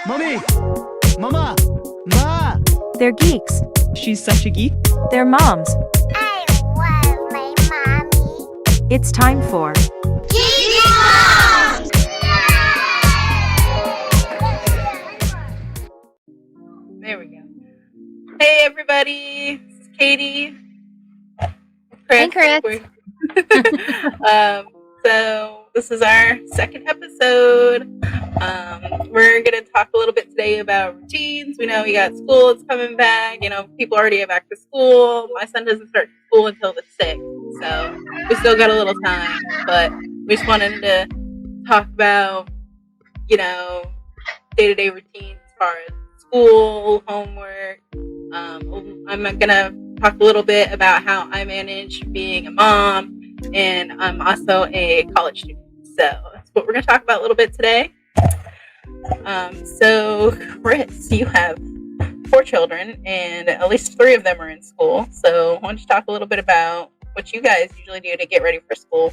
Mommy! Mama! Ma! They're geeks. She's such a geek. They're moms. I love my mommy. It's time for Geek Moms! There we go. Hey, everybody. This is Katie. Chris. Hey, Chris. So this is our second episode. We're going to talk a little bit today about routines. We know we got school, it's coming back. You know, people already are back to school. My son doesn't start school until the 6th, so we still got a little time. But we just wanted to talk about, you know, day-to-day routines as far as school, homework. I'm going to talk a little bit about how I manage being a mom, and I'm also a college student. So that's what we're going to talk about a little bit today. So Chris, you have 4 children, and at least 3 of them are in school. So why don't you talk a little bit about what you guys usually do to get ready for school?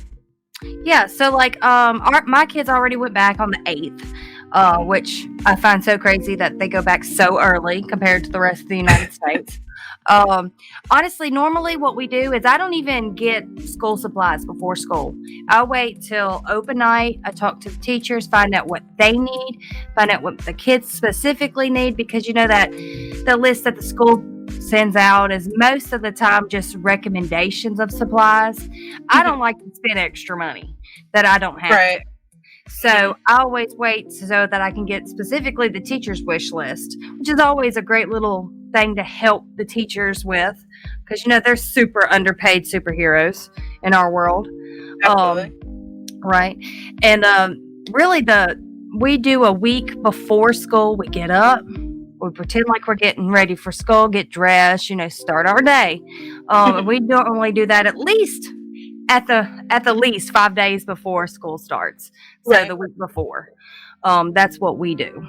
Yeah, so my kids already went back on the 8th, which I find so crazy that they go back so early compared to the rest of the United States. Honestly, normally what we do is I don't even get school supplies before school. I wait till open night. I talk to the teachers, find out what they need, find out what the kids specifically need, because you know that the list that the school sends out is most of the time just recommendations of supplies. I don't like to spend extra money that I don't have. Right. So I always wait so that I can get specifically the teacher's wish list, which is always a great little thing to help the teachers with, because you know they're super underpaid superheroes in our world. Absolutely. Right. And really we do a week before school. We get up, we pretend like we're getting ready for school, get dressed, start our day. And we normally do that at the least 5 days before school starts. So Right. the week before. That's what we do.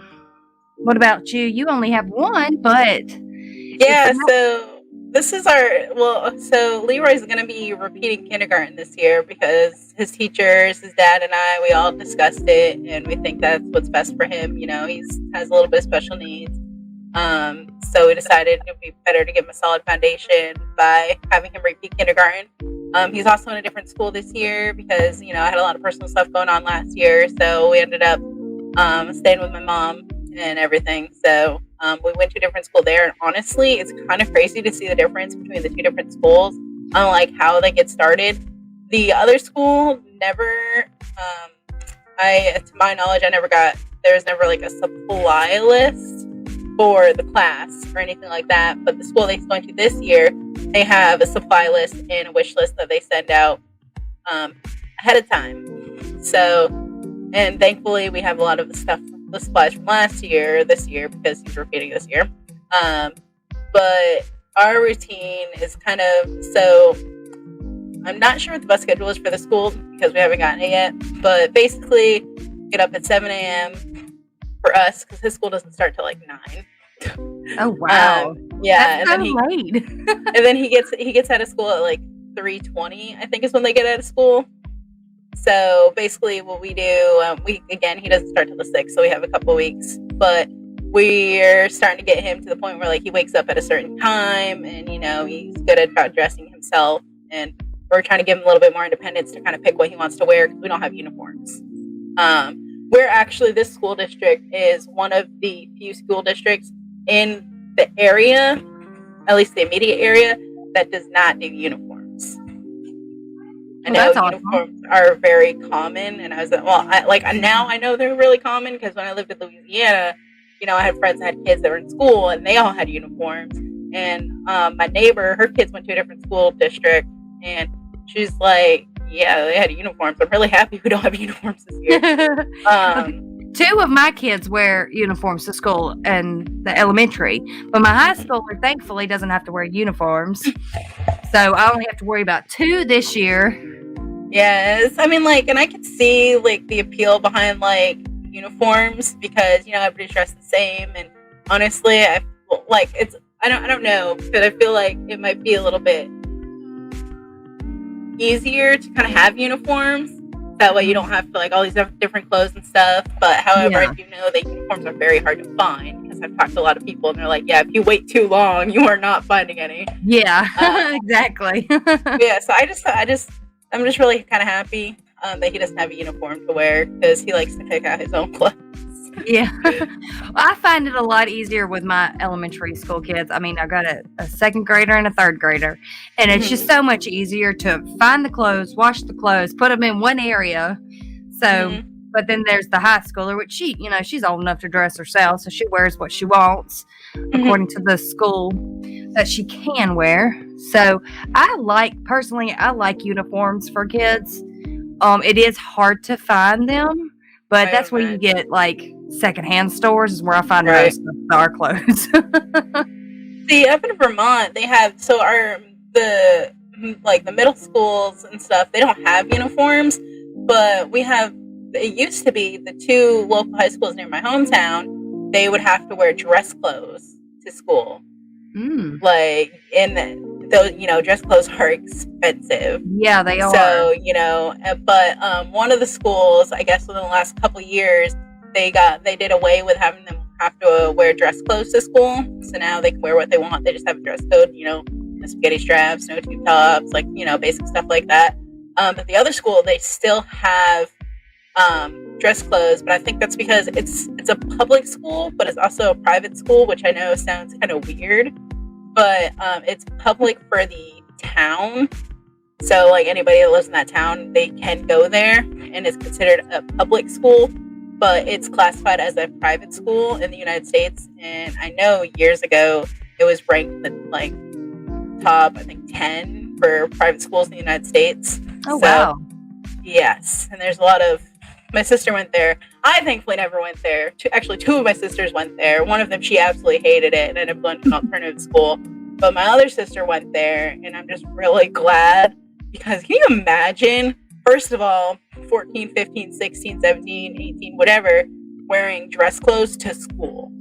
What about you? You only have one, but Yeah, so this is so Leroy's going to be repeating kindergarten this year because his teachers, his dad and I, we all discussed it, and we think that's what's best for him. You know, he has a little bit of special needs. So we decided it would be better to give him a solid foundation by having him repeat kindergarten. He's also in a different school this year because, I had a lot of personal stuff going on last year. So we ended up staying with my mom and everything. So we went to a different school there. And honestly, it's kind of crazy to see the difference between the 2 different schools on like how they get started. The other school never, to my knowledge, there was never like a supply list for the class or anything like that. But the school that he's going to this year, they have a supply list and a wish list that they send out ahead of time. So, and thankfully we have a lot of the supplies from this year because he's repeating this year. But our routine is kind of, so I'm not sure what the bus schedule is for the school because we haven't gotten it yet, but basically get up at 7 a.m. for us because his school doesn't start till like 9. Oh wow. Yeah, that's and then late. and then he gets out of school at like 3:20, I think is when they get out of school. So basically what we do, he doesn't start till the 6th, so we have a couple weeks, but we're starting to get him to the point where like he wakes up at a certain time and, he's good about dressing himself, and we're trying to give him a little bit more independence to kind of pick what he wants to wear because we don't have uniforms. This school district is one of the few school districts in the area, at least the immediate area, that does not do uniforms. I know uniforms are very common, and I was now I know they're really common because when I lived in Louisiana, I had friends that had kids that were in school and they all had uniforms. And my neighbor, her kids went to a different school district, and she's like, "Yeah, they had uniforms. I'm really happy we don't have uniforms this year." 2 of my kids wear uniforms to school in the elementary, but my high schooler thankfully doesn't have to wear uniforms. So I only have to worry about 2 this year. Yes. I mean, and I could see, the appeal behind, uniforms because, everybody's dressed the same. And honestly, I don't know, but I feel like it might be a little bit easier to kind of have uniforms. That way you don't have to all these different clothes and stuff. But however, I do know that uniforms uniforms are very hard to find, because I've talked to a lot of people and they're like, yeah, if you wait too long, you are not finding any. Yeah, exactly. Yeah, so I'm just really kind of happy that he doesn't have a uniform to wear, because he likes to pick out his own clothes. Yeah. I find it a lot easier with my elementary school kids. I mean, I got a second grader and a third grader, and it's just so much easier to find the clothes, wash the clothes, put them in one area. So, but then there's the high schooler, which she's old enough to dress herself, so she wears what she wants according to the school that she can wear. So I like uniforms for kids. It is hard to find them, but that's where you get like secondhand stores is where I find most of our clothes. See, up in Vermont, they have the middle schools and stuff. They don't have uniforms, but we have. It used to be the two local high schools near my hometown. They would have to wear dress clothes to school. Like, and those, dress clothes are expensive. Yeah, they are. So, but one of the schools, I guess within the last couple of years, they did away with having them have to wear dress clothes to school. So now they can wear what they want. They just have a dress code, the spaghetti straps, no tube tops, like, basic stuff like that. But the other school, they still have dress clothes, but I think that's because it's a public school, but it's also a private school, which I know sounds kind of weird, but it's public for the town. So like anybody that lives in that town, they can go there, and it's considered a public school, but it's classified as a private school in the United States. And I know years ago it was ranked the like top, I think 10 for private schools in the United States. Oh, so, wow. Yes, and there's a lot of. My sister went there. I thankfully never went there. Two of my sisters went there. One of them, she absolutely hated it and ended up going to an alternative school. But my other sister went there, and I'm just really glad, because can you imagine, first of all, 14, 15, 16, 17, 18, whatever, wearing dress clothes to school?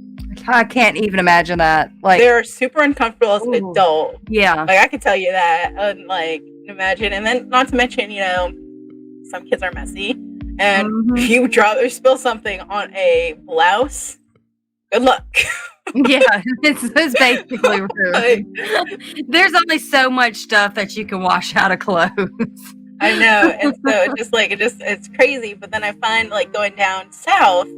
I can't even imagine that. Like, they're super uncomfortable as an adult. Yeah. Like, I could tell you that. And, like, imagine. And then, not to mention, some kids are messy. And if you drop or spill something on a blouse, good luck. Yeah, it's basically rude. There's only so much stuff that you can wash out of clothes. I know, and so it's crazy. But then I find like going down south,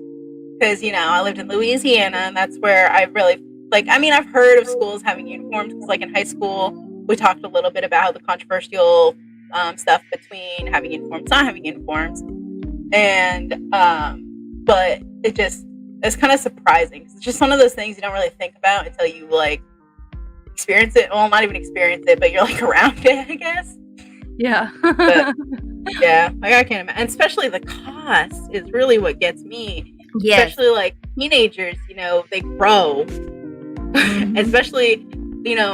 because I lived in Louisiana, and that's where I really I've heard of schools having uniforms, because like in high school we talked a little bit about the controversial stuff between having uniforms, not having uniforms. And but it's kind of surprising, 'cause it's just one of those things you don't really think about until you like experience it. Well, not even experience it, but you're like around it, I guess. Yeah. But, yeah, like I can't imagine. And especially the cost is really what gets me. Yes. Especially like teenagers, they grow. Especially,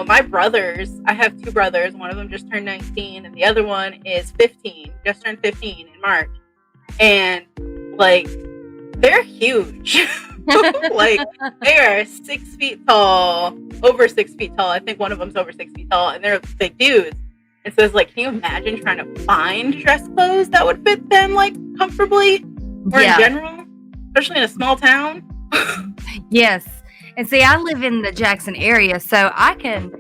my brothers. I have two brothers. One of them just turned 19, and the other one is 15. Just turned 15 in March. And like they're huge. Like they are 6 feet tall, over 6 feet tall. I think one of them's over 6 feet tall, and they're big dudes. And so it's like, can you imagine trying to find dress clothes that would fit them like comfortably, or in general, especially in a small town? Yes. And see, I live in the Jackson area, so I can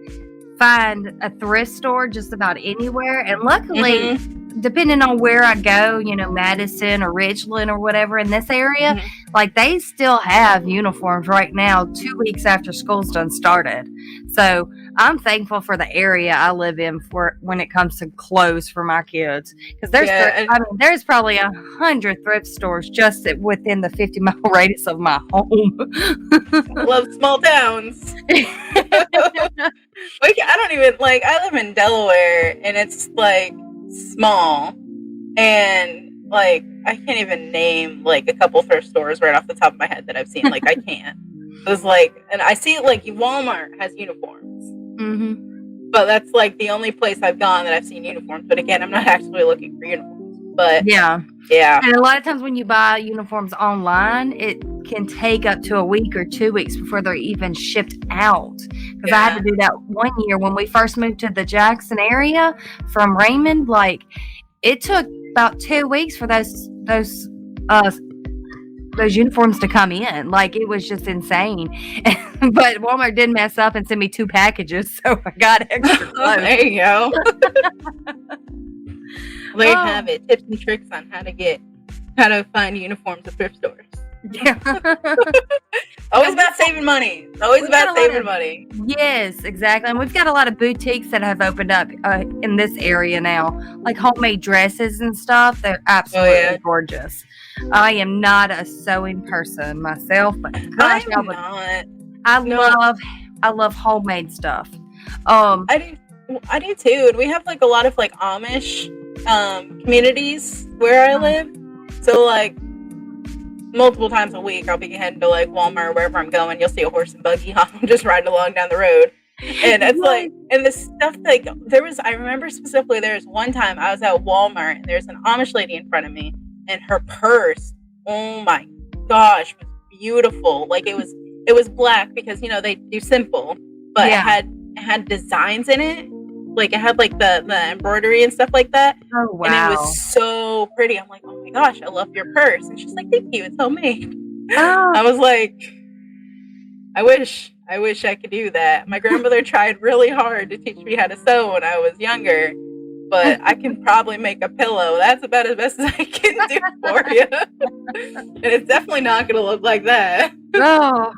find a thrift store just about anywhere. And luckily, depending on where I go, Madison or Ridgeland or whatever in this area, like they still have uniforms right now, 2 weeks after school's done started. So I'm thankful for the area I live in for when it comes to clothes for my kids. Because there's probably 100 thrift stores just within the 50-mile radius of my home. I love small towns. Like, I don't even I live in Delaware, and it's like small, and like I can't even name like a couple thrift stores right off the top of my head that I've seen. Like I can't. It's like, and I see like Walmart has uniforms, but that's like the only place I've gone that I've seen uniforms. But again, I'm not actually looking for uniforms. But yeah. And a lot of times when you buy uniforms online, it can take up to a week or 2 weeks before they're even shipped out. Because I had to do that one year when we first moved to the Jackson area from Raymond. Like, it took about 2 weeks for those those uniforms to come in. Like, it was just insane. But Walmart did mess up and send me 2 packages, so I got extra clothes. There you go. There you Oh. have it. Tips and tricks on how to find uniforms at thrift stores. Yeah. Always about saving money. It's always We've got about a lot saving of- money. Yes, exactly. And we've got a lot of boutiques that have opened up in this area now, like homemade dresses and stuff. They're absolutely gorgeous. I am not a sewing person myself, but gosh, I'm not. I love homemade stuff. I do too. And we have like a lot of like Amish communities where I live. So like multiple times a week I'll be heading to like Walmart or wherever I'm going. You'll see a horse and buggy. I'm just riding along down the road. And it's like, and the stuff like I remember specifically there was one time I was at Walmart and there's an Amish lady in front of me and her purse, oh my gosh, was beautiful. Like it was black because they do simple, but it had designs in it. Like it had like the embroidery and stuff like that. Oh wow. And it was so pretty. I'm like, oh my gosh, I love your purse. And she's like, thank you, it's homemade. Oh. I was like, I wish I could do that. My grandmother tried really hard to teach me how to sew when I was younger, but I can probably make a pillow. That's about as best as I can do for you. And it's definitely not going to look like that. Oh.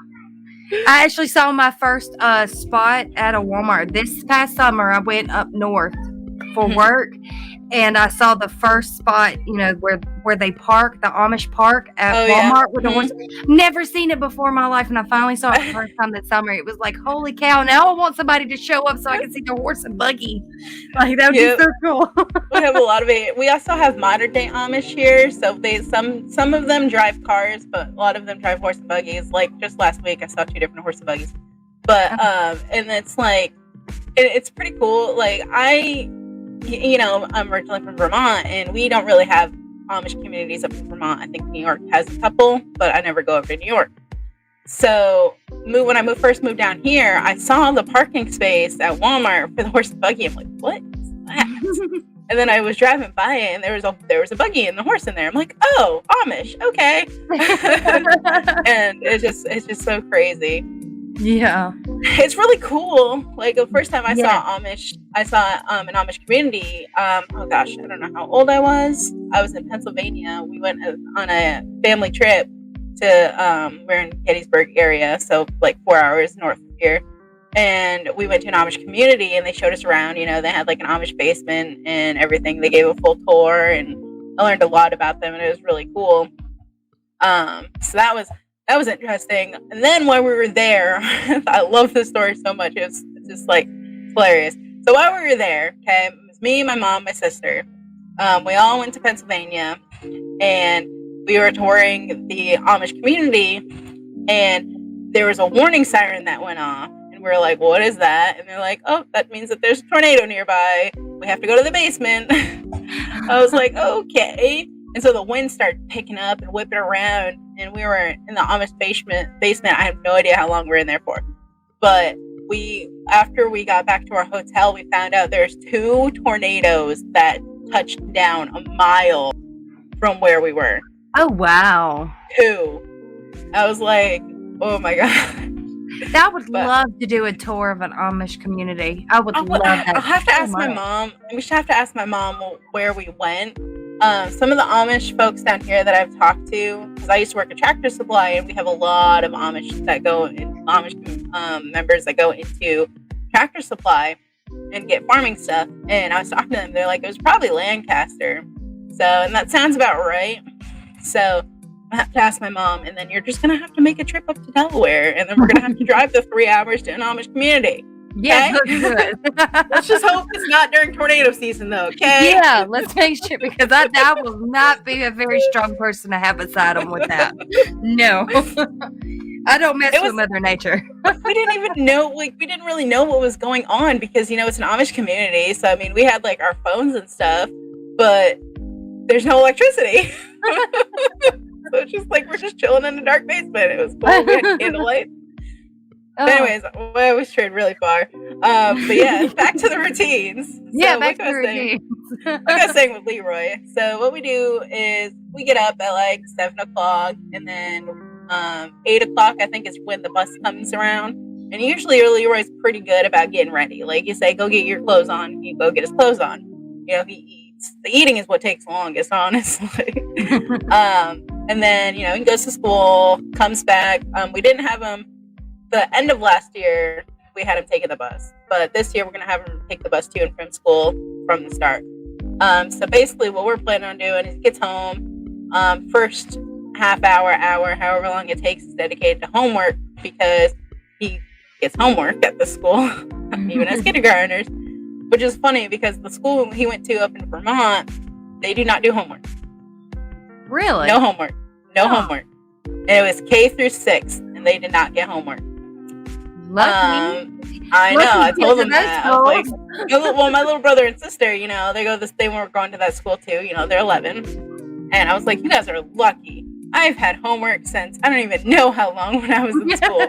I actually saw my first spot at a Walmart this past summer. I went up north for work, and I saw the first spot, where they park, the Amish park at Walmart with the horse. Never seen it before in my life, and I finally saw it the first time this summer. It was like, holy cow! Now I want somebody to show up so I can see the horse and buggy. Like that would be so cool. We have a lot of it. We also have modern day Amish here, so some of them drive cars, but a lot of them drive horse and buggies. Like just last week, I saw 2 different horse and buggies. But and it's like it's pretty cool. Like I'm originally from Vermont, and we don't really have Amish communities up in Vermont. I think New York has a couple, but I never go over to New York. So when I first moved down here, I saw the parking space at Walmart for the horse and buggy. I'm like, what is that? And then I was driving by it, and there was a buggy and the horse in there. I'm like, oh, Amish, okay. And it's just so crazy. Yeah, it's really cool. Like the first time I saw an Amish community. Oh gosh, I don't know how old I was. I was in Pennsylvania. We went on a family trip to we're in Gettysburg area, so like 4 hours north of here. And we went to an Amish community, and they showed us around. They had like an Amish basement and everything. They gave a full tour, and I learned a lot about them, and it was really cool. So that was interesting. And then while we were there, I love this story so much. It's just like hilarious. So while we were there, okay, it was me, my mom, my sister. We all went to Pennsylvania, and we were touring the Amish community, and there was a warning siren that went off. And we were like, what is that? And they're like, oh, that means that there's a tornado nearby. We have to go to the basement. I was like, okay. And so the wind started picking up and whipping around, and we were in the Amish basement. I have no idea how long we were in there for. But after we got back to our hotel, we found out there's 2 tornadoes that touched down a mile from where we were. Oh, wow. 2. I was like, oh my God. I would love to do a tour of an Amish community. I would love that. I'll have to ask my mom. We should have to ask my mom where we went. Some of the Amish folks down here that I've talked to, because I used to work at Tractor Supply, and we have a lot of Amish members that go into Tractor Supply and get farming stuff. And I was talking to them. They're like, it was probably Lancaster. So, and that sounds about right. So I have to ask my mom, and then you're just going to have to make a trip up to Delaware, and then we're going to have to drive the 3 hours to an Amish community. Yeah, okay? Good. Let's just hope it's not during tornado season, though, okay? Yeah, let's make sure, because I will not be a very strong person to have beside them with that. No. I don't mess with Mother Nature. We didn't even know, we didn't really know what was going on, because, it's an Amish community, so, we had, our phones and stuff, but there's no electricity. So it's just we're just chilling in the dark basement. It was cool. We had candlelight. Oh. Anyways, I was strayed really far. But yeah, back to the routines. Yeah, back to the routines. Like I was saying with Leroy. So what we do is we get up at like 7 o'clock, and then 8 o'clock I think is when the bus comes around. And usually Leroy's pretty good about getting ready. Like you say, go get your clothes on. He go get his clothes on. You know, he eats. The eating is what takes longest, honestly. And then, you know, he goes to school, comes back. We didn't have him the end of last year. We had him taking the bus, but this year we're gonna have him take the bus to and from school from the start. So basically, what we're planning on doing is he gets home. First half hour, however long it takes, is dedicated to homework because he gets homework at the school, even as kindergartners, which is funny because the school he went to up in Vermont, they do not do homework. Really? No homework. No homework. And it was K through 6, and they did not get homework. Lucky. I know. I told them that. I was schools. like, well, my little brother and sister, you know, they were going to that school too. You know, they're 11, and I was like, you guys are lucky. I've had homework since I don't even know how long when I was in school.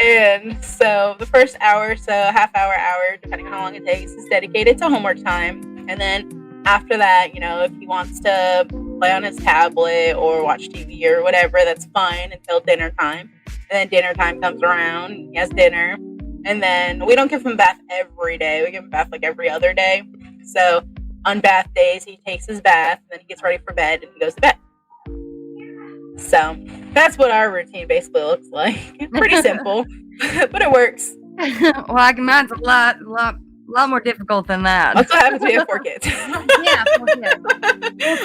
And so the first hour, so half hour, depending on how long it takes, is dedicated to homework time. And then after that, you know, if he wants to play on his tablet or watch TV or whatever, that's fine until dinner time. And then dinner time comes around, he has dinner. And then we don't give him bath every day. We give him bath like every other day. So on bath days, he takes his bath, and then he gets ready for bed, and he goes to bed. So that's what our routine basically looks like. Pretty simple, but it works. Well, mine's a lot more difficult than that. That's what happens when you have 4 kids. Yeah, 4 kids.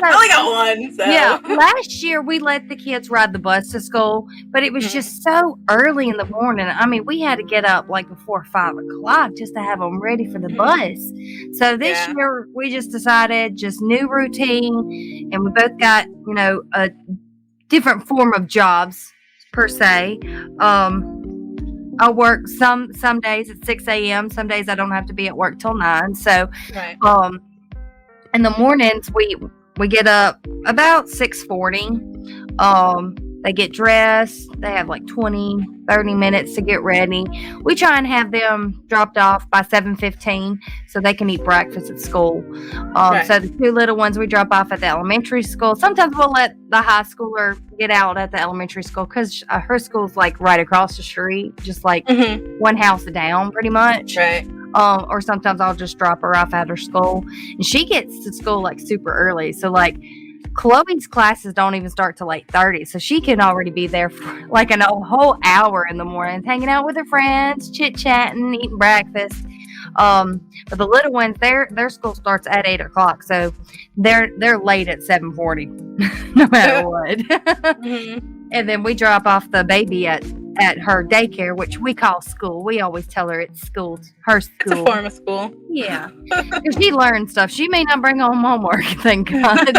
I only got one, so. Yeah, last year we let the kids ride the bus to school, but it was just so early in the morning. I mean, we had to get up like before 5 o'clock just to have them ready for the bus. So this year we just decided just new routine, and we both got, you know, a different form of jobs per se. I work some days at 6 a.m. Some days I don't have to be at work till 9. So, in the mornings we get up about 6:40. They get dressed. They have like 20, 30 minutes to get ready. We try and have them dropped off by 7:15 so they can eat breakfast at school. So the 2 little ones we drop off at the elementary school. Sometimes we'll let the high schooler get out at the elementary school because her school's like right across the street, just like one house down pretty much. Right. Or sometimes I'll just drop her off at her school. And she gets to school like super early. So like Chloe's classes don't even start till 8:30, so she can already be there for like a whole hour in the morning, hanging out with her friends, chit-chatting, eating breakfast. But the little ones, their school starts at 8 o'clock, so they're late at 7:40, no matter what. And then we drop off the baby at her daycare, which we call school. We always tell her it's school, her school. It's a form of school. Yeah. Because she learns stuff. She may not bring home homework, thank God.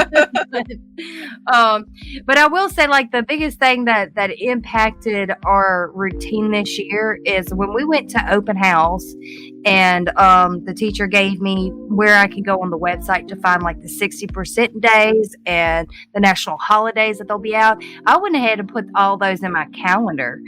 But I will say, like, the biggest thing that impacted our routine this year is when we went to open house and the teacher gave me where I could go on the website to find like the 60% days and the national holidays that they'll be out. I went ahead and put all those in my calendar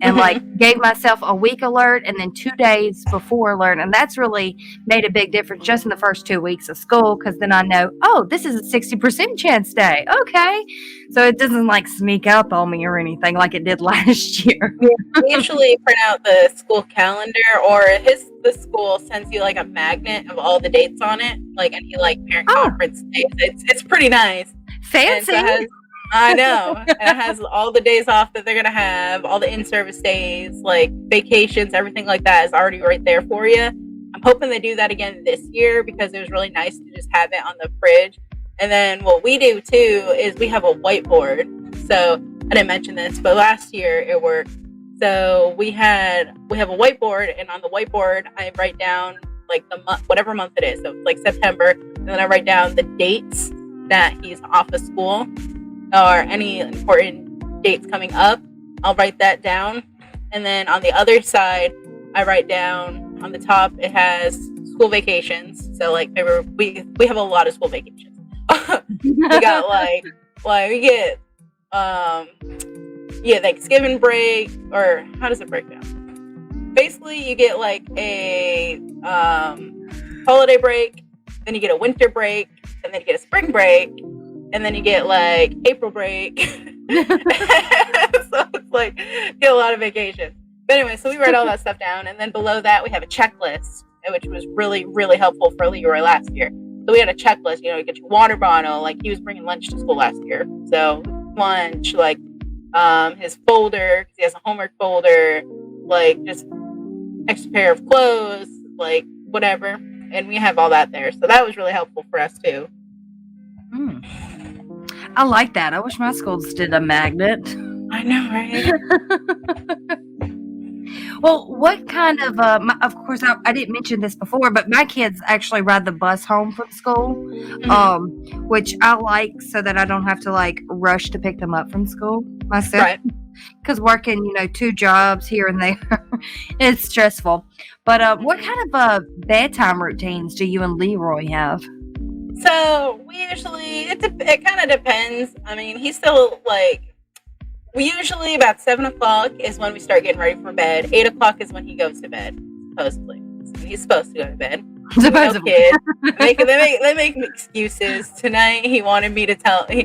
and like gave myself a week alert and then 2 days before alert. And that's really made a big difference just in the first 2 weeks of school, because then I know, oh, this is a 60% chance day. Okay. So it doesn't like sneak up on me or anything like it did last year. We usually print out the school calendar, or the school sends you like a magnet of all the dates on it, like any like parent conference dates. It's pretty nice. Fancy. I know. And it has all the days off that they're going to have, all the in-service days, like vacations, everything like that is already right there for you. I'm hoping they do that again this year because it was really nice to just have it on the fridge. And then what we do too is we have a whiteboard. So I didn't mention this, but last year it worked. So we have a whiteboard, and on the whiteboard I write down like the month, whatever month it is. So it's like September, and then I write down the dates that he's off of school, or any important dates coming up. I'll write that down. And then on the other side, I write down on the top, it has school vacations. So like we have a lot of school vacations. We got we get Thanksgiving break, or how does it break down? Basically you get like a holiday break, then you get a winter break, and then you get a spring break. and then you get like April break. So it's like get a lot of vacation. But anyway, so we write all that stuff down, and then below that we have a checklist, which was really, really helpful for Leroy last year. So we had a checklist, you get your water bottle, like he was bringing lunch to school last year. So lunch, like his folder, because he has a homework folder, like just extra pair of clothes, like whatever. And we have all that there. So that was really helpful for us too. I like that. I wish my schools did a magnet. I know, right? Well, what kind of, of course, I didn't mention this before, but my kids actually ride the bus home from school, which I like so that I don't have to like rush to pick them up from school myself. Right. Because working, 2 jobs here and there, it's stressful. But what kind of bedtime routines do you and Leroy have? So we usually, it kind of depends. I mean, he's still like, we usually about 7 o'clock is when we start getting ready for bed. 8 o'clock is when he goes to bed, supposedly. So he's supposed to go to bed. Supposedly. No kids. They make excuses. Tonight he wanted me to tell. I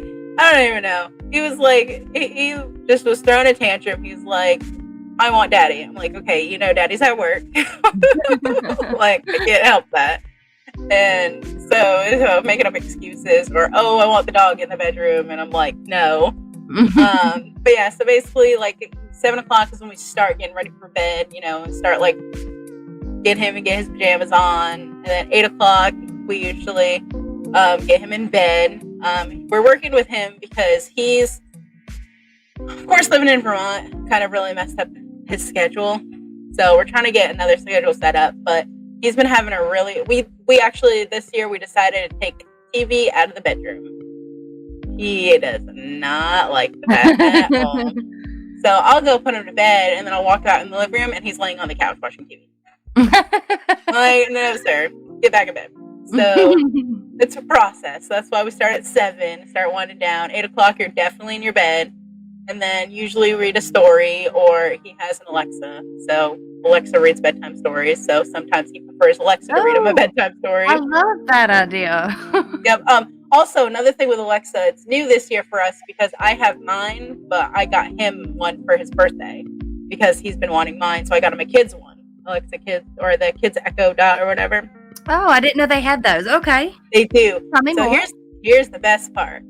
don't even know. He was like, he just was throwing a tantrum. He's like, I want daddy. I'm like, okay, daddy's at work. Like, I can't help that. And so making up excuses, or I want the dog in the bedroom, and I'm like, no. But yeah, so basically like 7 o'clock is when we start getting ready for bed, and start like get him and get his pajamas on. And then 8 o'clock we usually get him in bed. We're working with him because he's, of course, living in Vermont kind of really messed up his schedule. So we're trying to get another schedule set up, but he's been having a really, we actually this year we decided to take TV out of the bedroom. He does not like that at all. So I'll go put him to bed, and then I'll walk out in the living room, and he's laying on the couch watching TV. Like, no, sir, get back in bed. So it's a process. So that's why we start at 7, start winding down. 8 o'clock, you're definitely in your bed, and then usually read a story, or he has an Alexa. So Alexa reads bedtime stories. So sometimes he prefers Alexa to read him a bedtime story. I love that idea. Yep. Also, another thing with Alexa, it's new this year for us because I have mine, but I got him one for his birthday because he's been wanting mine. So I got him a kid's one, Alexa Kids, or the Kids Echo Dot or whatever. Oh, I didn't know they had those. Okay. They do. Tell me So more. here's the best part.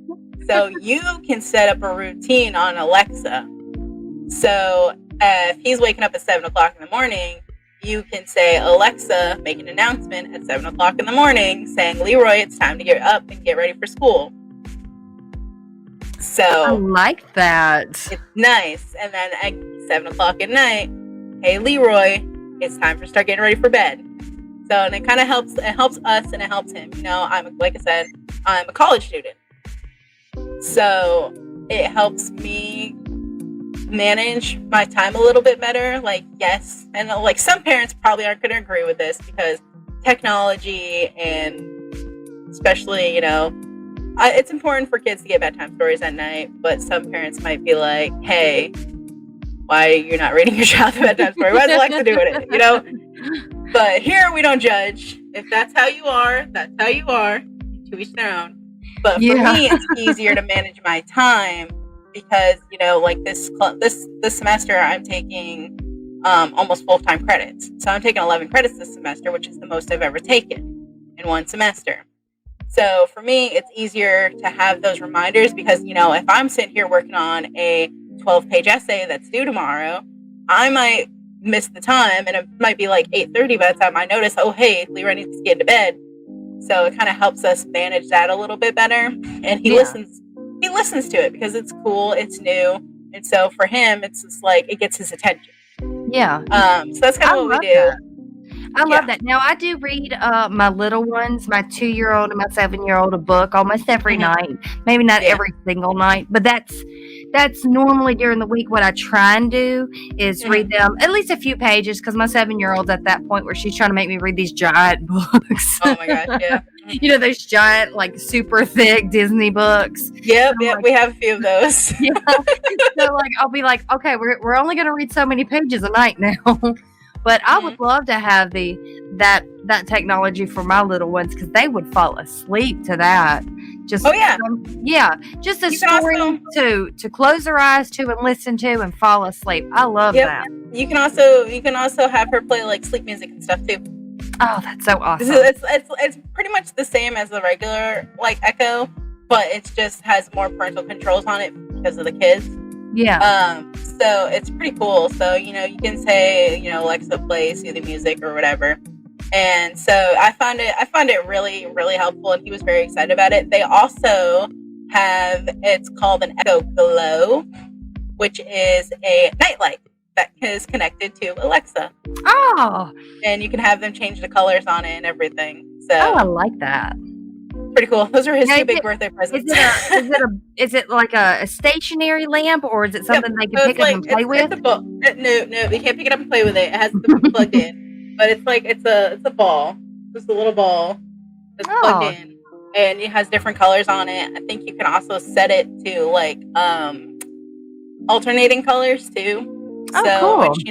So you can set up a routine on Alexa. So if he's waking up at 7 o'clock in the morning, you can say, Alexa, make an announcement at 7 o'clock in the morning saying, Leroy, it's time to get up and get ready for school. So I like that. it's nice. And then at 7 o'clock at night, hey, Leroy, it's time to start getting ready for bed. So, and it kind of helps, it helps us and it helps him. Like I said, I'm a college student. So it helps me manage my time a little bit better. Like, yes, and like some parents probably aren't going to agree with this because technology, and especially it's important for kids to get bedtime stories at night, but some parents might be like, hey, why are you not reading your child a bedtime story? Why is Alexa doing it? But here we don't judge. If that's how you are, that's how you are. To each their own. But for me, it's easier to manage my time because, like this semester I'm taking almost full-time credits. So I'm taking 11 credits this semester, which is the most I've ever taken in one semester. So for me, it's easier to have those reminders because, if I'm sitting here working on a 12-page essay that's due tomorrow, I might miss the time and it might be like 8:30 by the time I notice, oh, hey, Leroy needs to get to bed. So it kind of helps us manage that a little bit better. And he listens to it because it's cool, it's new. And so for him, it's just like it gets his attention. Yeah. So that's kind of what we do. I love that. Now, I do read my little ones, my 2-year-old and my 7-year-old, a book almost every night. Maybe not every single night, but that's normally during the week. What I try and do is read them at least a few pages because my 7-year-old's at that point where she's trying to make me read these giant books. Oh my gosh, yeah. Those giant, like super thick Disney books. Yep, like, we have a few of those. Yeah. So like I'll be like, okay, we're only gonna read so many pages a night now. But I would love to have that technology for my little ones because they would fall asleep to that. Just just a You can story to close her eyes to and listen to and fall asleep. I love that. You can also have her play like sleep music and stuff too. Oh, that's so awesome. It's pretty much the same as the regular like Echo, but it just has more parental controls on it because of the kids. Yeah. So it's pretty cool. So, you can say, Alexa, play soothing music or whatever. And so I found it really, really helpful, and he was very excited about it. They also have, it's called an Echo Glow, which is a nightlight that is connected to Alexa. Oh. And you can have them change the colors on it and everything. So I like that. Pretty cool. Those are his two big birthday presents. Is it like a stationary lamp, or is it something they can pick up and play with? It's a ball. No, they can't pick it up and play with it. It has to be plugged in. But it's a ball, just a little ball that's plugged in, and it has different colors on it. I think you can also set it to like alternating colors too. Cool. Which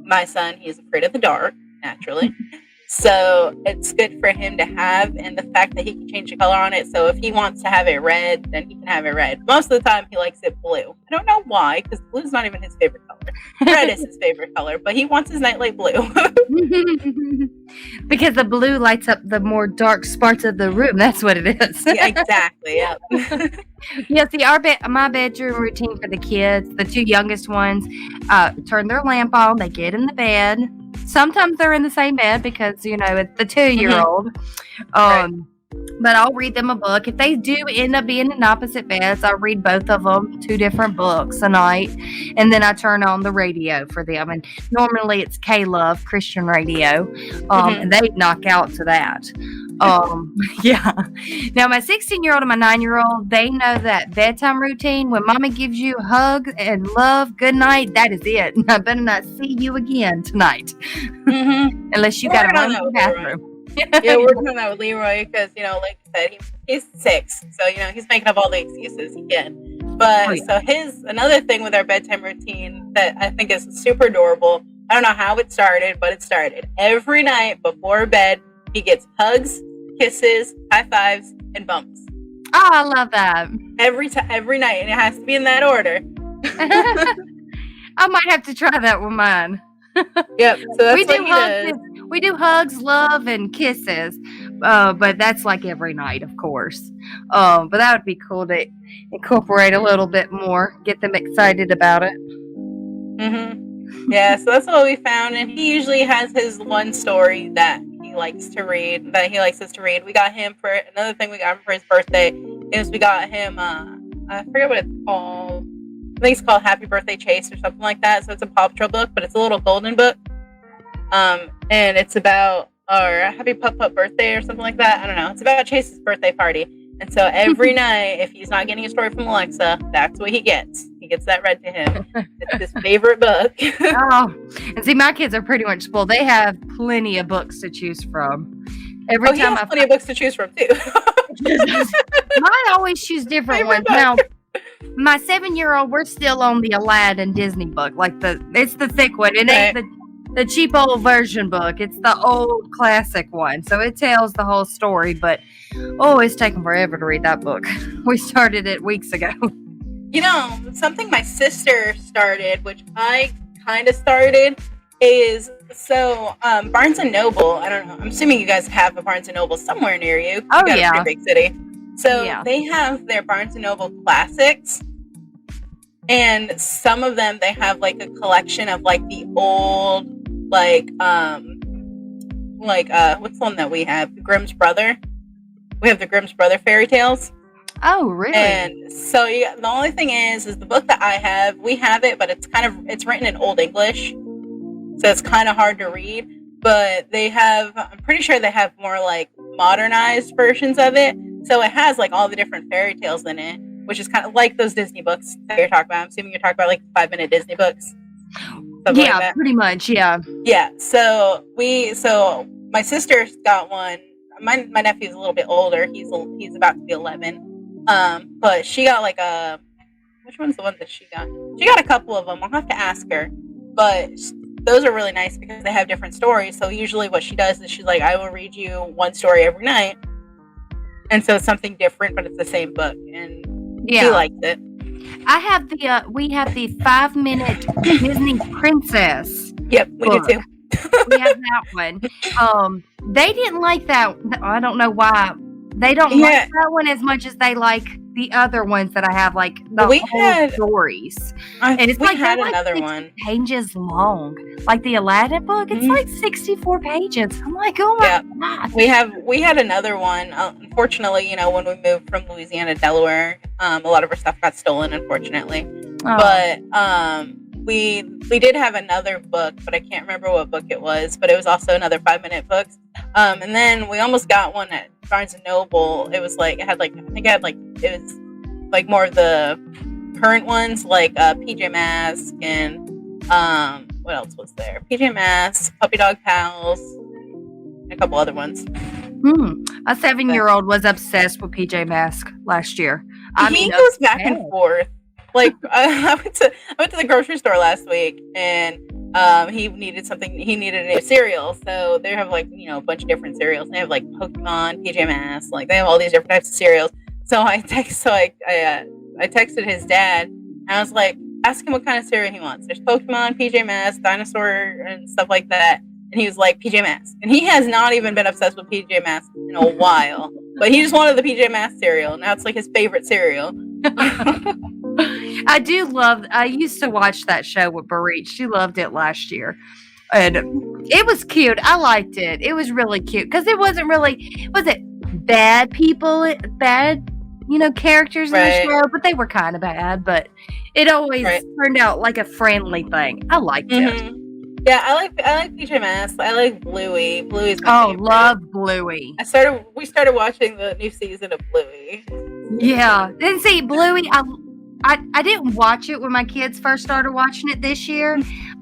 my son, he's afraid of the dark naturally. So it's good for him to have, and the fact that he can change the color on it. So if he wants to have it red, then he can have it red. Most of the time, he likes it blue. I don't know why, because blue's not even his favorite color. Red is his favorite color, but he wants his nightlight blue. Because the blue lights up the more dark spots of the room. That's what it is. Yeah, exactly. Yeah. Yeah. See, my bedroom routine for the kids, the two youngest ones, turn their lamp on. They get in the bed. Sometimes they're in the same bed because, it's the 2-year-old. Right. But I'll read them a book. If they do end up being in opposite beds, I'll read both of them 2 different books a night. And then I turn on the radio for them. And normally it's K-Love Christian radio. And they knock out to that. Yeah. Now, my 16-year-old and my 9-year-old, they know that bedtime routine. When mommy gives you hugs and love, good night, that is it. I better not see you again tonight. Unless you got to run to the bathroom. Yeah, we're working on that with Leroy because, like I said, he's 6. So, he's making up all the excuses he can. But so another thing with our bedtime routine that I think is super adorable. I don't know how it started, but it started. Every night before bed, he gets hugs, kisses, high fives, and bumps. Oh, I love that. Every night, and it has to be in that order. I might have to try that with mine. Yep. So that's what he does. We do hugs, love, and kisses, but that's like every night, of course. But that would be cool to incorporate a little bit more, get them excited about it. Yeah, so that's what we found, and he usually has his one story that he likes to read, that he likes us to read. We got him another thing we got him for his birthday is we got him, I forget what it's called. I think it's called Happy Birthday Chase or something like that. So it's a Paw Patrol book, but it's a little golden book. And it's about our Happy Pup Pup birthday or something like that. I don't know. It's about Chase's birthday party. And so every night, if he's not getting a story from Alexa, that's what he gets. He gets that read to him. It's his favorite book. And see, my kids are pretty much spoiled. They have plenty of books to choose from. Every time he has plenty of books to choose from too. Mine always choose different ones. Now, my 7-year-old, we're still on the Aladdin Disney book. Like it's the thick one. It ain't the cheap old version book. It's the old classic one. So it tells the whole story, but it's taken forever to read that book. We started it weeks ago. Something my sister started, which I kind of started, is Barnes & Noble. I don't know. I'm assuming you guys have a Barnes & Noble somewhere near you. You got a pretty big city. So they have their Barnes & Noble classics. And some of them, they have like a collection of like the old, what's the one that we have? The Grimm's Brother. We have the Grimm's Brother fairy tales. Oh, really? And so the only thing is the book that I have, we have it, but it's written in Old English. So it's kind of hard to read. But I'm pretty sure they have more like modernized versions of it. So it has like all the different fairy tales in it, which is kind of like those Disney books that you're talking about. I'm assuming you're talking about like 5-minute Disney books. Yeah, like pretty much. Yeah. Yeah. So my sister's got one. My nephew's a little bit older. He's about to be 11. But she got like which one's the one that she got? She got a couple of them. I'll have to ask her. But those are really nice because they have different stories. So usually what she does is she's like, I will read you one story every night. And so it's something different, but it's the same book, and he Yeah. liked it. I have the we have the 5-minute Disney Princess. Yep, we do book. too. We have that one. They didn't like that. I don't know why. They don't Yeah. like that one as much as they like the other ones that I have, like the We whole had- stories. And it's we like had they're like another 60 one. pages long. Like the Aladdin book, it's Mhm. like 64 pages. I'm like, oh my Yeah. god. We had another one. Unfortunately, when we moved from Louisiana to Delaware, a lot of our stuff got stolen, unfortunately. Oh. But we did have another book, but I can't remember what book it was. But it was also another 5-minute book. And then we almost got one at Barnes and Noble. It was like it was like more of the current ones, like PJ Masks and what else was there? PJ Masks, Puppy Dog Pals, and a couple other ones. A 7-year-old was obsessed with PJ Masks last year. He goes back and forth. Like I went to the grocery store last week, and he needed something. He needed a new cereal, so they have like a bunch of different cereals. They have like Pokemon, PJ Masks, like they have all these different types of cereals. So I texted his dad, and I was like, ask him what kind of cereal he wants. There's Pokemon, PJ Masks, dinosaur, and stuff like that. And he was like, PJ Masks. And he has not even been obsessed with PJ Masks in a while. But he just wanted the PJ Masks cereal. Now it's like his favorite cereal. I used to watch that show with Barit. She loved it last year. And it was cute. I liked it. It was really cute. Because it wasn't really, was it bad people, bad, characters in the show? But they were kind of bad. But it always turned out like a friendly thing. I liked it. Yeah, I like PJ Masks. I like Bluey. Bluey's my favorite. Love Bluey. We started watching the new season of Bluey. Yeah. And see, Bluey, I didn't watch it when my kids first started watching it this year,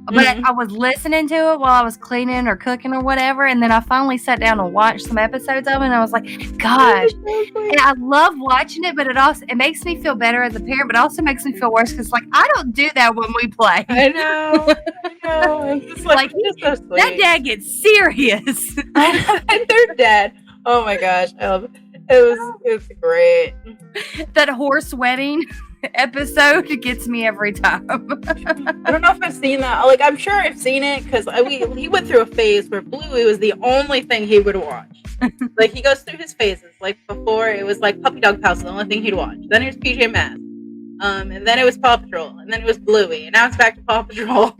but I was listening to it while I was cleaning or cooking or whatever, and then I finally sat down and watched some episodes of it, and I was like, gosh. And I love watching it, but it makes me feel better as a parent, but it also makes me feel worse because, like, I don't do that when we play. I know. It's just like he's so sweet. That dad gets serious. And their dad. Oh my gosh. It was great. That horse wedding episode gets me every time. I don't know if I've seen that. Like, I'm sure I've seen it because he went through a phase where Bluey was the only thing he would watch. Like, he goes through his phases. Like, before it was like Puppy Dog Pals, the only thing he'd watch. Then it was PJ Masks. And then it was Paw Patrol. And then it was Bluey. And now it's back to Paw Patrol.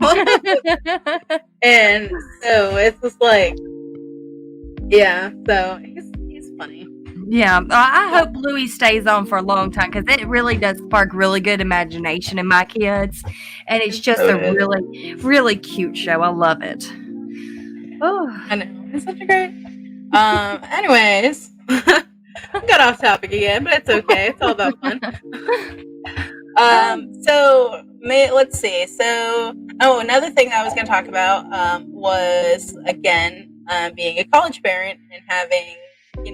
And so it's just like, yeah. So he's funny. Yeah, I hope Bluey stays on for a long time because it really does spark really good imagination in my kids, and it's just a really, really cute show. I love it. Oh, I know, it's such a great. Anyways, got off topic again, but it's okay. It's all about fun. Let's see. So, another thing that I was going to talk about was again being a college parent and having.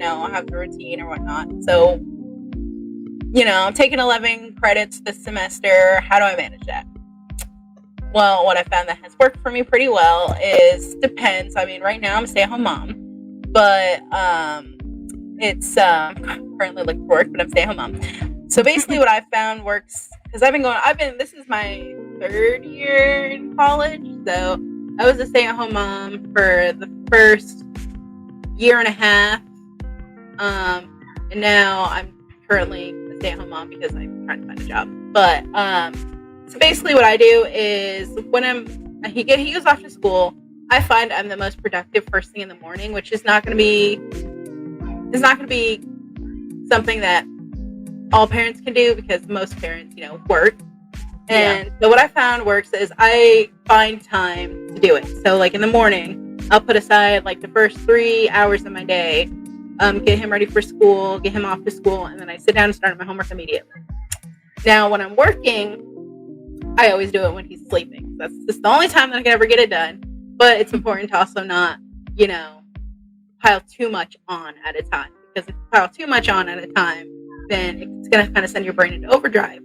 Have the routine or whatnot. So, I'm taking 11 credits this semester. How do I manage that? Well, what I found that has worked for me pretty well depends. I mean, right now I'm a stay-at-home mom, but it's currently looking for work, but I'm a stay-at-home mom. So basically what I found works, because this is my 3rd year in college, so I was a stay-at-home mom for the first year and a half. And now I'm currently a stay-at-home mom because I'm trying to find a job. But so basically, what I do is when he goes off to school, I find I'm the most productive first thing in the morning, which is not going to be something that all parents can do because most parents, work. And so what I found works is I find time to do it. So like in the morning, I'll put aside like the first 3 hours of my day. Get him ready for school, get him off to school, and then I sit down and start my homework immediately. Now, when I'm working, I always do it when he's sleeping. That's just the only time that I can ever get it done. But it's important to also not, pile too much on at a time. Because if you pile too much on at a time, then it's going to kind of send your brain into overdrive.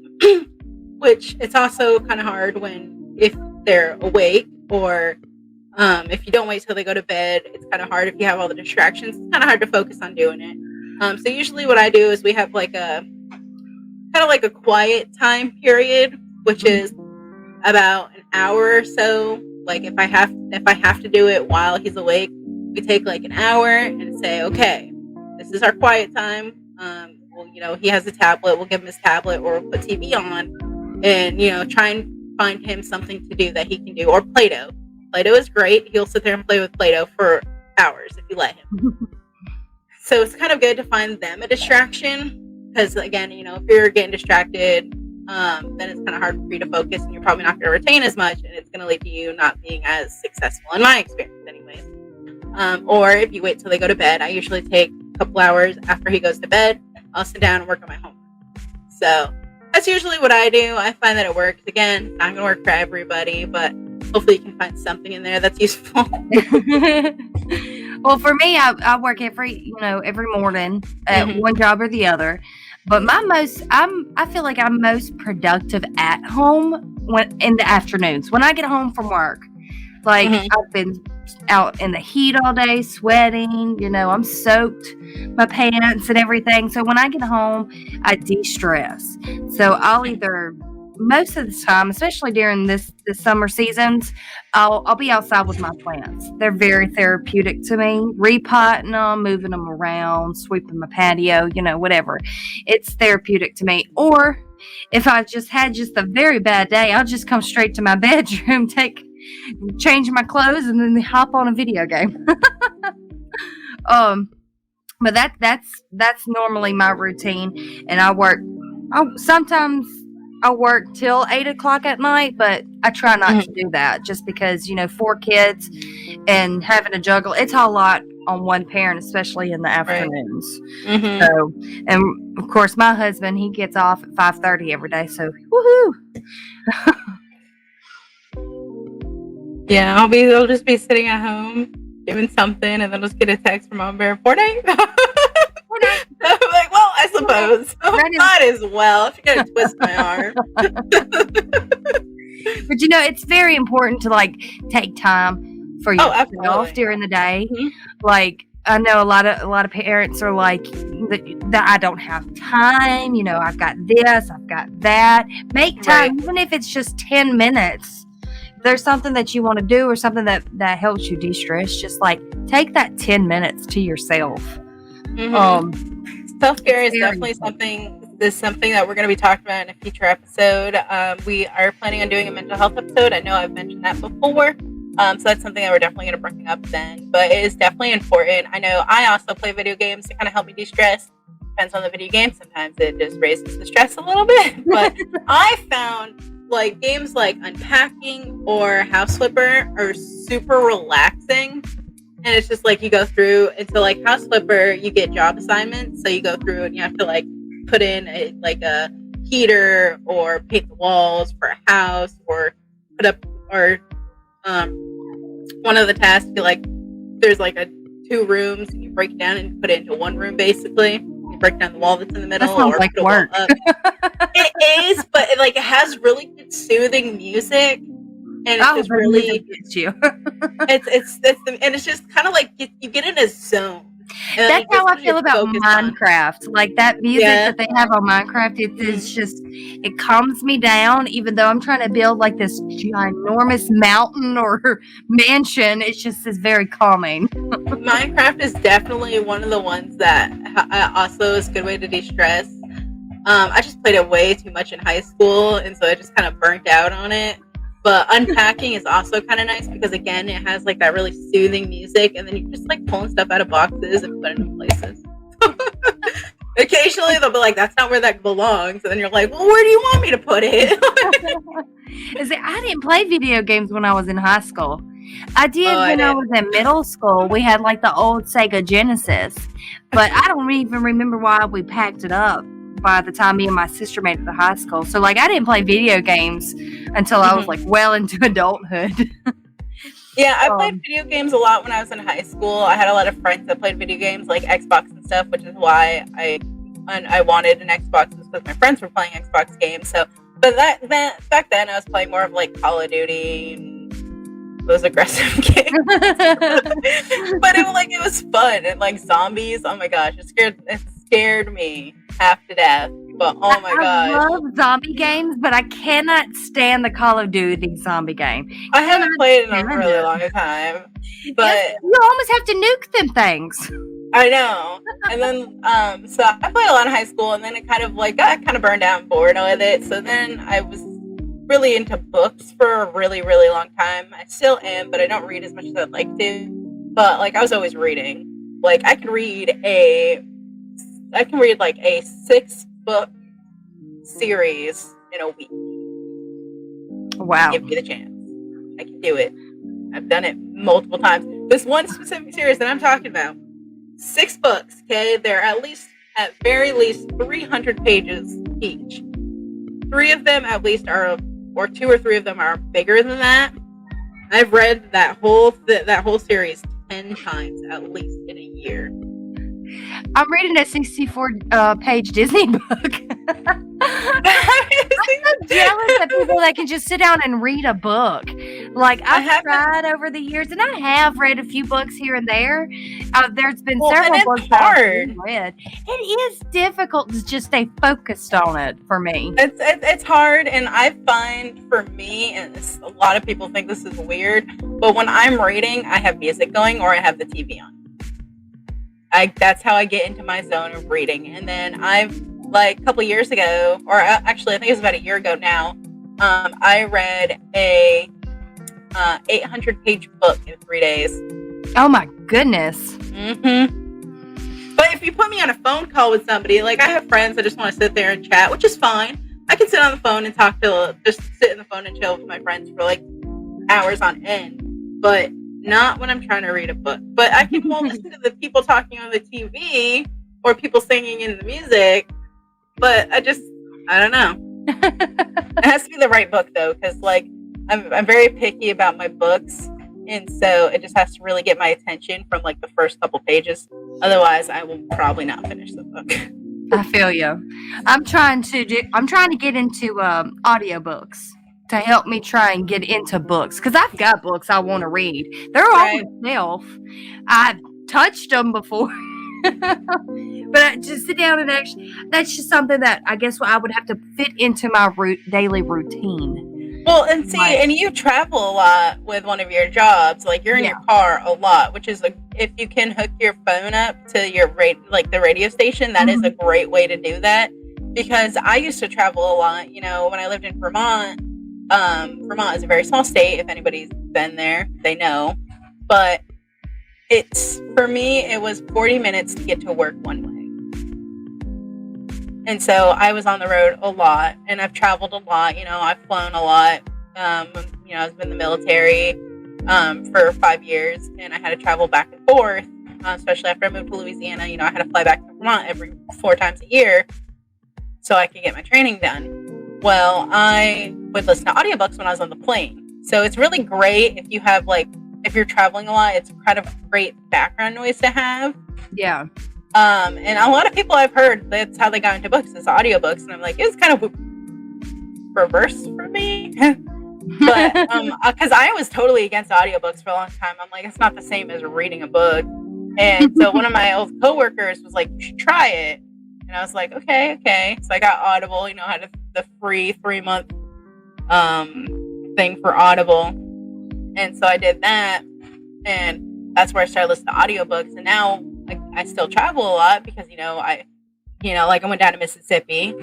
Which it's also kind of hard if they're awake or if you don't wait till they go to bed. It's kind of hard if you have all the distractions. It's kind of hard to focus on doing it. So usually what I do is we have like a kind of like a quiet time period, which is about an hour or so. Like if I have to do it while he's awake, we take like an hour and say, okay, this is our quiet time. Well, he has a tablet. We'll give him his tablet, or we'll put TV on, and try and find him something to do that he can do, or Play-Doh. Play-Doh is great. He'll sit there and play with Play-Doh for hours if you let him. So it's kind of good to find them a distraction, because again, if you're getting distracted, then it's kind of hard for you to focus, and you're probably not going to retain as much, and it's going to lead to you not being as successful, in my experience anyways. Or if you wait till they go to bed, I usually take a couple hours after he goes to bed, I'll sit down and work on my homework. So that's usually what I do. I find that it works. Again, it's not going to work for everybody, but hopefully you can find something in there that's useful. Well, for me, I work every morning at one job or the other. But I feel like I'm most productive at home in the afternoons when I get home from work. Like I've been out in the heat all day, sweating. I'm soaked, my pants and everything. So when I get home, I de-stress. So I'll either, most of the time, especially during the summer seasons, I'll be outside with my plants. They're very therapeutic to me. Repotting them, moving them around, sweeping my patio, whatever. It's therapeutic to me. Or if I just had a very bad day, I'll just come straight to my bedroom, change my clothes, and then hop on a video game. But that's normally my routine, and I work. Sometimes I work till 8 o'clock at night, but I try not to do that just because, 4 kids and having to juggle, it's a lot on one parent, especially in the afternoons. Right. So, and of course, my husband, he gets off at 5:30 every day. So, woohoo. Yeah, I'll just be sitting at home doing something, and then I'll just get a text from Mom Bear, 4 days. I'm like, well, I suppose. Might as well. If you're going to twist my arm. But it's very important to take time for yourself during the day. Like, I know a lot of parents are like that. I don't have time. I've got this, I've got that. Make time, even if it's just 10 minutes. If there's something that you want to do or something that helps you de-stress, just take that 10 minutes to yourself. Self-care is definitely something that we're going to be talking about in a future episode. We are planning on doing a mental health episode. I know I've mentioned that before. So that's something that we're definitely going to bring up then. But it is definitely important. I know I also play video games to kind of help me de-stress. Depends on the video game. Sometimes it just raises the stress a little bit. But I found games like Unpacking or House Flipper are super relaxing. And it's just you go through, and so House Flipper, you get job assignments. So you go through and you have to put in a heater or paint the walls for a house, or put up, or one of the tasks, there's 2 rooms, and you break it down and put it into one room basically. You break down the wall that's in the middle. That sounds like work. It is, but it has really good soothing music. And it's just really gets you. it's just kind of you get in a zone. That's how I feel about Minecraft. That music that they have on Minecraft, it calms me down, even though I'm trying to build this ginormous mountain or mansion. It's just is very calming. Minecraft is definitely one of the ones that also is a good way to de-stress. I just played it way too much in high school, and so I just kind of burnt out on it. But Unpacking is also kind of nice because, again, it has that really soothing music, and then you just pulling stuff out of boxes and putting it in places. Occasionally they'll be that's not where that belongs, and then you're well, where do you want me to put it? I didn't play video games when I was in high school. I did when I was in middle school. We had the old Sega Genesis, but I don't even remember why we packed it up by the time me and my sister made it to high school. So I didn't play video games until I was well into adulthood. Yeah, I played video games a lot when I was in high school. I had a lot of friends that played video games, like Xbox and stuff, which is why I wanted an Xbox, because my friends were playing Xbox games. So, but back then I was playing more of Call of Duty, those aggressive games. But it was fun, and like zombies, oh my gosh, it scared me half to death. But oh my gosh, I love zombie games, but I cannot stand the Call of Duty zombie game. I haven't played in a really long time. But you almost have to nuke them things. I know. And then so I played a lot in high school, and then it kind of like got kind of burned out and bored with it. So then I was really into books for a really, really long time. I still am, but I don't read as much as I'd like to. But like I was always reading. Like I can read like a 6-book series in a week. Wow. Give me the chance. I can do it. I've done it multiple times. This one specific series that I'm talking about, 6 books, okay? They're at very least 300 pages each. 3 of them at least are, or 2 or 3 of them are bigger than that. I've read that whole series 10 times at least in a year. I'm reading a 64-page Disney book. I'm so jealous of people that can just sit down and read a book. Like, I've tried over the years, and I have read a few books here and there. There's been several books that I've read. It is difficult to just stay focused on it for me. It's hard, and I find for me, and a lot of people think this is weird, but when I'm reading, I have music going or I have the TV on. That's how I get into my zone of reading. And then like a couple years ago, or actually I think it was about a year ago now, I read a 800-page book in 3 days. Oh my goodness. Mm-hmm. But if you put me on a phone call with somebody, like I have friends that just want to sit there and chat, which is fine. I can sit on the phone and just sit in the phone and chill with my friends for like hours on end. But not when I'm trying to read a book. But I can listen to the people talking on the TV or people singing in the music. But I don't know. It has to be the right book though, because like I'm very picky about my books, and so it just has to really get my attention from like the first couple pages. Otherwise, I will probably not finish the book. I feel you. I'm trying to get into audiobooks to help me try and get into books, because I've got books I want to read. They're on myself. I've touched them before. But I just sit down and that's just something that I guess I would have to fit into my daily routine. Well, and see, and you travel a lot with one of your jobs. Like you're in your car a lot, which is if you can hook your phone up to your the radio station, that is a great way to do that. Because I used to travel a lot. You know, when I lived in Vermont. Vermont is a very small state. If anybody's been there, they know. But for me, it was 40 minutes to get to work one way. And so I was on the road a lot, and I've traveled a lot. You know, I've flown a lot. You know, I've been in the military for 5 years, and I had to travel back and forth, especially after I moved to Louisiana. You know, I had to fly back to Vermont every 4 times a year so I could get my training done. Well, I would listen to audiobooks when I was on the plane. So it's really great if you have if you're traveling a lot, it's kind of great background noise to have. Yeah. And a lot of people I've heard, that's how they got into books, is audiobooks. And I'm like, it's kind of reverse for me. But, because I was totally against audiobooks for a long time. I'm like, it's not the same as reading a book. And so one of my old coworkers was like, you should try it. And I was like, okay. So I got Audible, you know, I had the free 3-month thing for Audible. And so I did that. And that's where I started listening to audiobooks. And now I still travel a lot because, I went down to Mississippi.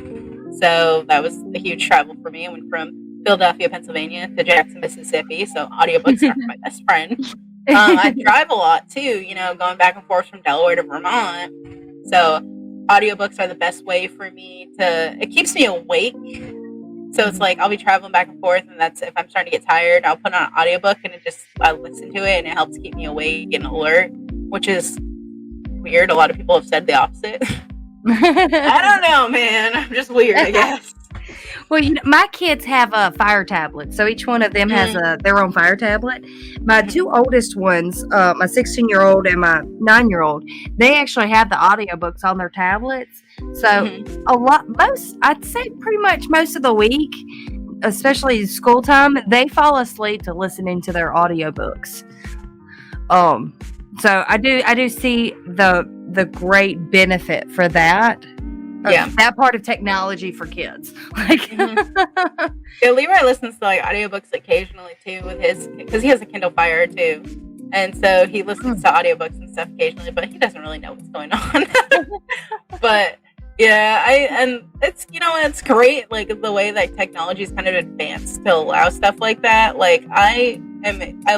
So that was a huge travel for me. I went from Philadelphia, Pennsylvania to Jackson, Mississippi. So audiobooks are my best friend. I drive a lot too, going back and forth from Delaware to Vermont. So audiobooks are the best way for me it keeps me awake. So it's like I'll be traveling back and forth, and that's if I'm starting to get tired, I'll put on an audiobook and I listen to it, and it helps keep me awake and alert, which is weird. A lot of people have said the opposite. I don't know, man. I'm just weird, I guess. Well, my kids have a fire tablet, so each one of them has their own fire tablet. My 2 oldest ones, my 16-year-old and my 9-year-old, they actually have the audiobooks on their tablets. So I'd say pretty much most of the week, especially school time, they fall asleep to listening to their audiobooks. So I do see the great benefit for that. Yeah. That part of technology for kids. Like, Yeah, Leroy listens to like audiobooks occasionally too with his, because he has a Kindle Fire too, and so he listens to audiobooks and stuff occasionally, but he doesn't really know what's going on. But yeah, and it's, you know, it's great, like the way that technology is kind of advanced to allow stuff like that. Like I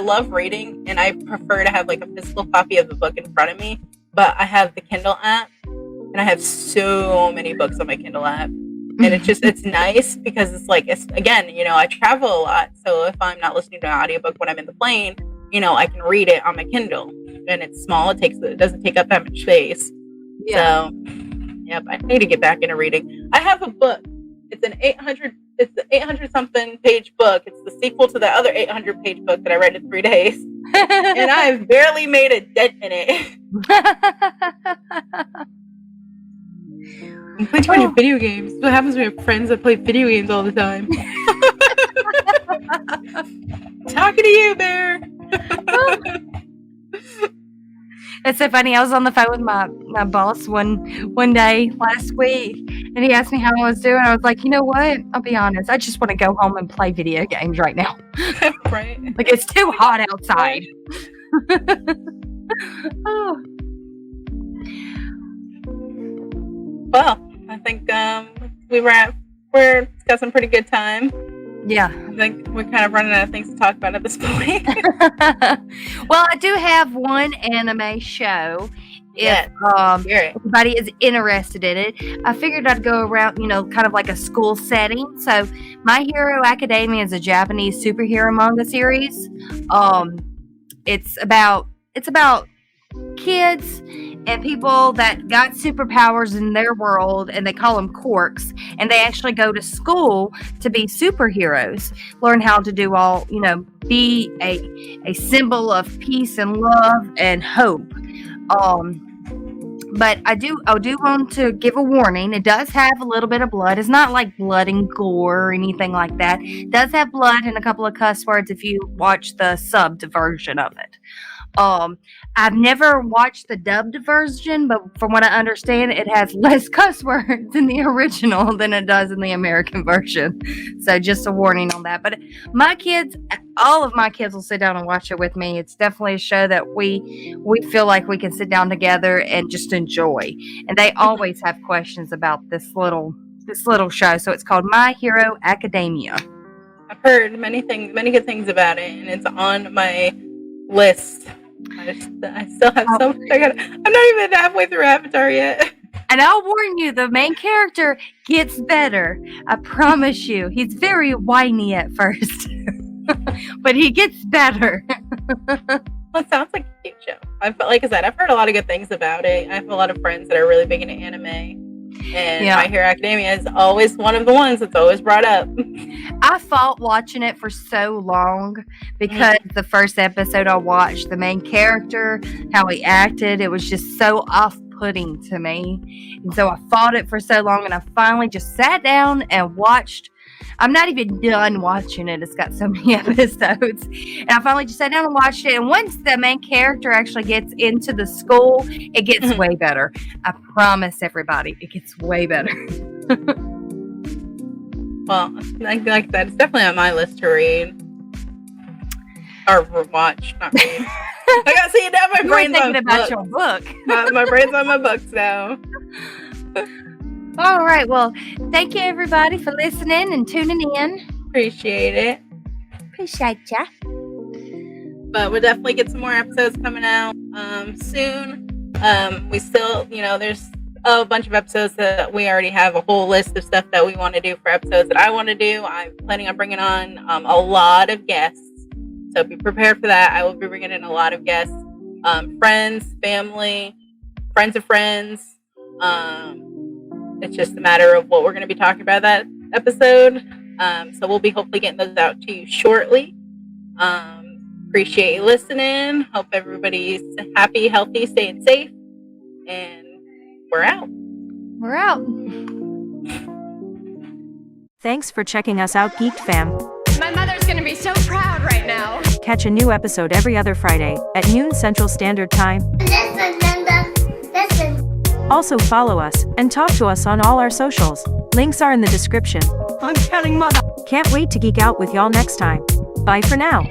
love reading, and I prefer to have like a physical copy of the book in front of me, but I have the Kindle app, and I have so many books on my Kindle app. And it's nice because it's like, it's, again, you know, I travel a lot. So if I'm not listening to an audiobook when I'm in the plane, you know, I can read it on my Kindle, and it's small. It doesn't take up that much space. yeah. So, yep, I need to get back into reading. I have a book. It's an 800 something page book. It's the sequel to the other 800 page book that I read in 3 days. And I've barely made a dent in it. I'm playing too many video games. What happens when you have friends that play video games all the time? Talking to you, Bear. It's so funny. I was on the phone with my boss one day last week, and he asked me how I was doing. I was like, you know what? I'll be honest. I just want to go home and play video games right now. Right. Like, it's too hot outside. Oh. Well, I think we're discussing pretty good time. Yeah. I think we're kind of running out of things to talk about at this point. Well, I do have one anime show. Yeah. If anybody is interested in it, I figured I'd go around, you know, kind of like a school setting. So, My Hero Academia is a Japanese superhero manga series. It's about kids and people that got superpowers in their world, and they call them quirks, and they actually go to school to be superheroes, learn how to do all, you know, be a symbol of peace and love and hope. But I do want to give a warning. It does have a little bit of blood. It's not like blood and gore or anything like that. It does have blood and a couple of cuss words if you watch the subbed version of it. I've never watched the dubbed version, but from what I understand, it has less cuss words in the original than it does in the American version. So just a warning on that. But all of my kids will sit down and watch it with me. It's definitely a show that we feel like we can sit down together and just enjoy. And they always have questions about this little show. So it's called My Hero Academia. I've heard many good things about it, and it's on my list. I still have so much. I'm not even halfway through Avatar yet. And I'll warn you, the main character gets better. I promise you. He's very whiny at first, but he gets better. Well, it sounds like a cute show. Like I said, I've heard a lot of good things about it. I have a lot of friends that are really big into anime. And My Hero Academia is always one of the ones that's always brought up. I fought watching it for so long because the first episode I watched, the main character, how he acted, it was just so off-putting to me. And so I fought it for so long, and I finally just sat down and watched. I'm not even done watching it. It's got so many episodes. And I finally just sat down and watched it. And once the main character actually gets into the school, it gets way better. I promise everybody, it gets way better. Well, like that. It's definitely on my list to read. Or watch, not read. I got to see it now. My brain's thinking on about books. your book. my brain's on my books now. All right. Well, thank you, everybody, for listening and tuning in. Appreciate it. Appreciate ya. But we'll definitely get some more episodes coming out soon. We still, there's a bunch of episodes that we already have a whole list of stuff that we want to do for episodes that I want to do. I'm planning on bringing on a lot of guests. So be prepared for that. I will be bringing in a lot of guests, friends, family, friends of friends. It's just a matter of what we're going to be talking about that episode. So we'll be hopefully getting those out to you shortly. Appreciate you listening. Hope everybody's happy, healthy, staying safe. And we're out. We're out. Thanks for checking us out, Geek'd Fam. My mother's gonna be so proud right now. Catch a new episode every other Friday at noon Central Standard Time. Listen, Linda. Listen. Also follow us and talk to us on all our socials. Links are in the description. I'm telling Mother. Can't wait to geek out with y'all next time. Bye for now.